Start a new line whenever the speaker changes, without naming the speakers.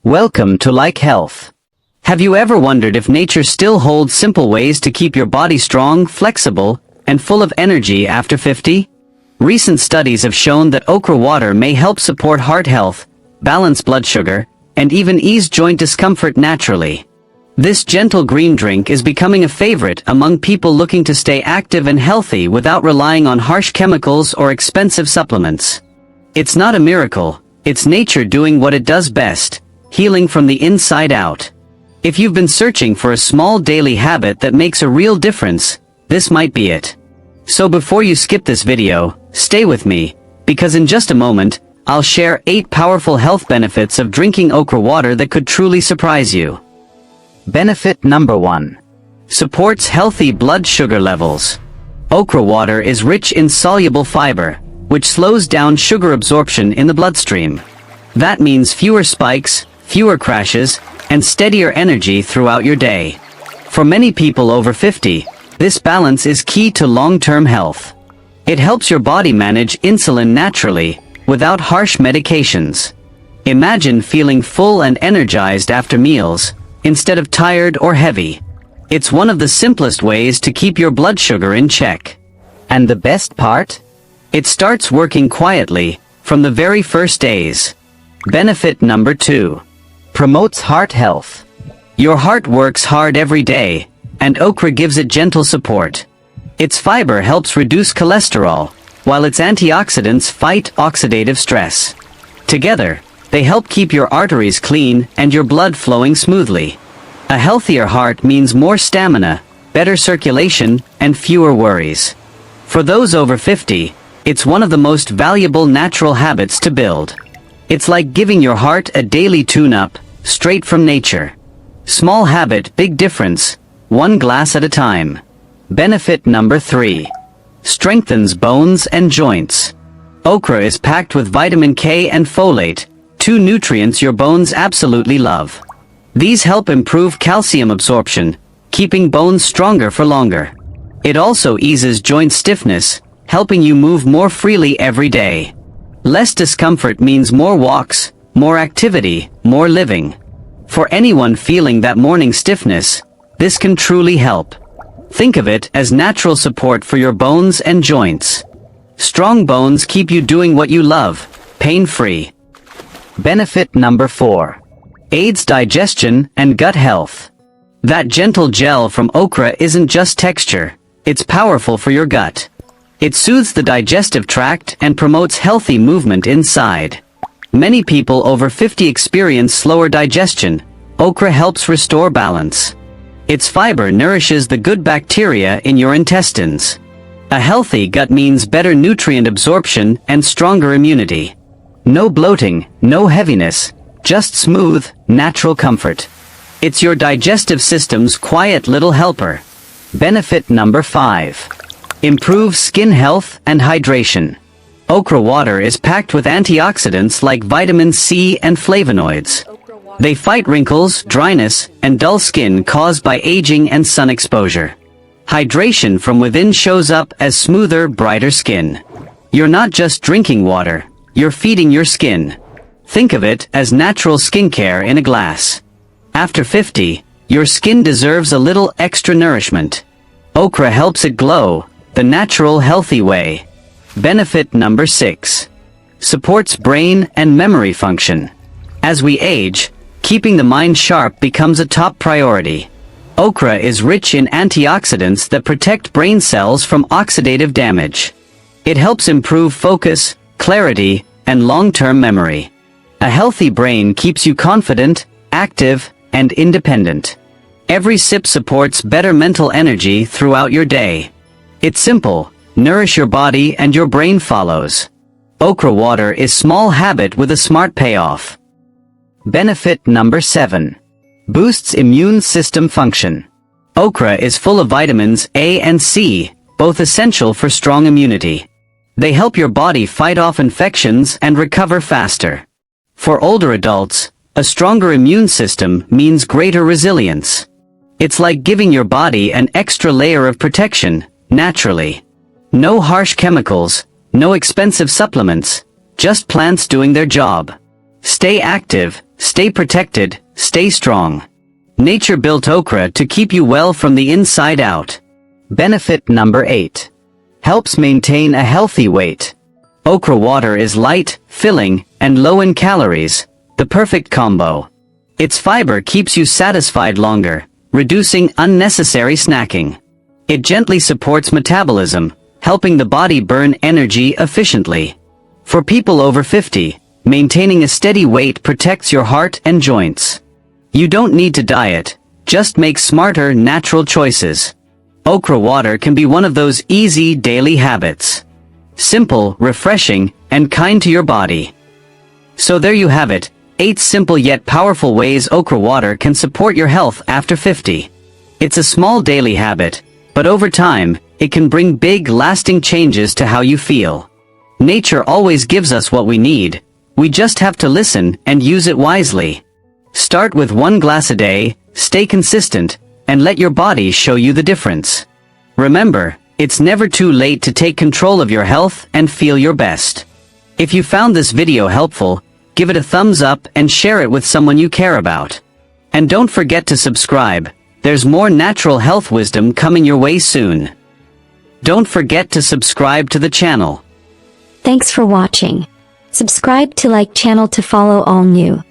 Welcome to Like Health. Have you ever wondered if nature still holds simple ways to keep your body strong, flexible, and full of energy after 50? Recent studies have shown that okra water may help support heart health, balance blood sugar, and even ease joint discomfort naturally. This gentle green drink is becoming a favorite among people looking to stay active and healthy without relying on harsh chemicals or expensive supplements. It's not a miracle, it's nature doing what it does best, healing from the inside out. If you've been searching for a small daily habit that makes a real difference, this might be it. So before you skip this video, stay with me, because in just a moment, I'll share 8 powerful health benefits of drinking okra water that could truly surprise you. Benefit number 1. Supports healthy blood sugar levels. Okra water is rich in soluble fiber, which slows down sugar absorption in the bloodstream. That means fewer spikes, fewer crashes, and steadier energy throughout your day. For many people over 50, this balance is key to long-term health. It helps your body manage insulin naturally, without harsh medications. Imagine feeling full and energized after meals, instead of tired or heavy. It's one of the simplest ways to keep your blood sugar in check. And the best part? It starts working quietly, from the very first days. Benefit number 2. Promotes heart health. Your heart works hard every day, and okra gives it gentle support. Its fiber helps reduce cholesterol, while its antioxidants fight oxidative stress. Together, they help keep your arteries clean and your blood flowing smoothly. A healthier heart means more stamina, better circulation, and fewer worries. For those over 50, it's one of the most valuable natural habits to build. It's like giving your heart a daily tune-up, straight from nature. Small habit, big difference, one glass at a time. Benefit number 3. Strengthens bones and joints. Okra is packed with vitamin K and folate, 2 nutrients your bones absolutely love. These help improve calcium absorption, keeping bones stronger for longer. It also eases joint stiffness, helping you move more freely every day. Less discomfort means more walks, more activity, more living. For anyone feeling that morning stiffness, this can truly help. Think of it as natural support for your bones and joints. Strong bones keep you doing what you love, pain-free. Benefit number 4. Aids digestion and gut health. That gentle gel from okra isn't just texture, it's powerful for your gut. It soothes the digestive tract and promotes healthy movement inside. Many people over 50 experience slower digestion. Okra helps restore balance. Its fiber nourishes the good bacteria in your intestines. A healthy gut means better nutrient absorption and stronger immunity. No bloating, no heaviness, just smooth, natural comfort. It's your digestive system's quiet little helper. Benefit number 5. Improves skin health and hydration. Okra water is packed with antioxidants like vitamin C and flavonoids. They fight wrinkles, dryness, and dull skin caused by aging and sun exposure. Hydration from within shows up as smoother, brighter skin. You're not just drinking water, you're feeding your skin. Think of it as natural skincare in a glass. After 50, your skin deserves a little extra nourishment. Okra helps it glow, the natural, healthy way. Benefit number 6. Supports brain and memory function. As we age, keeping the mind sharp becomes a top priority. Okra is rich in antioxidants that protect brain cells from oxidative damage. It helps improve focus, clarity, and long-term memory. A healthy brain keeps you confident, active, and independent. Every sip supports better mental energy throughout your day. It's simple. Nourish your body and your brain follows. Okra water is small habit with a smart payoff. Benefit number 7. Boosts immune system function. Okra is full of vitamins A and C, both essential for strong immunity. They help your body fight off infections and recover faster. For older adults, a stronger immune system means greater resilience. It's like giving your body an extra layer of protection, naturally. No harsh chemicals, no expensive supplements, just plants doing their job. Stay active, Stay protected, stay strong. Nature built okra to keep you well from the inside out. Benefit number 8. Helps maintain a healthy weight. Okra water is light, filling, and low in calories, the perfect combo. Its fiber keeps you satisfied longer, reducing unnecessary snacking. It gently supports metabolism, helping the body burn energy efficiently. For people over 50, maintaining a steady weight protects your heart and joints. You don't need to diet, just make smarter, natural choices. Okra water can be one of those easy daily habits. Simple, refreshing, and kind to your body. So there you have it, 8 simple yet powerful ways okra water can support your health after 50. It's a small daily habit, but over time, it can bring big, lasting changes to how you feel. Nature always gives us what we need. We just have to listen and use it wisely. Start with 1 glass a day, stay consistent, and let your body show you the difference. Remember, it's never too late to take control of your health and feel your best. If you found this video helpful, give it a thumbs up and share it with someone you care about. And don't forget to subscribe. There's more natural health wisdom coming your way soon. Don't forget to subscribe to the channel.
Thanks for watching. Subscribe to like channel to follow all new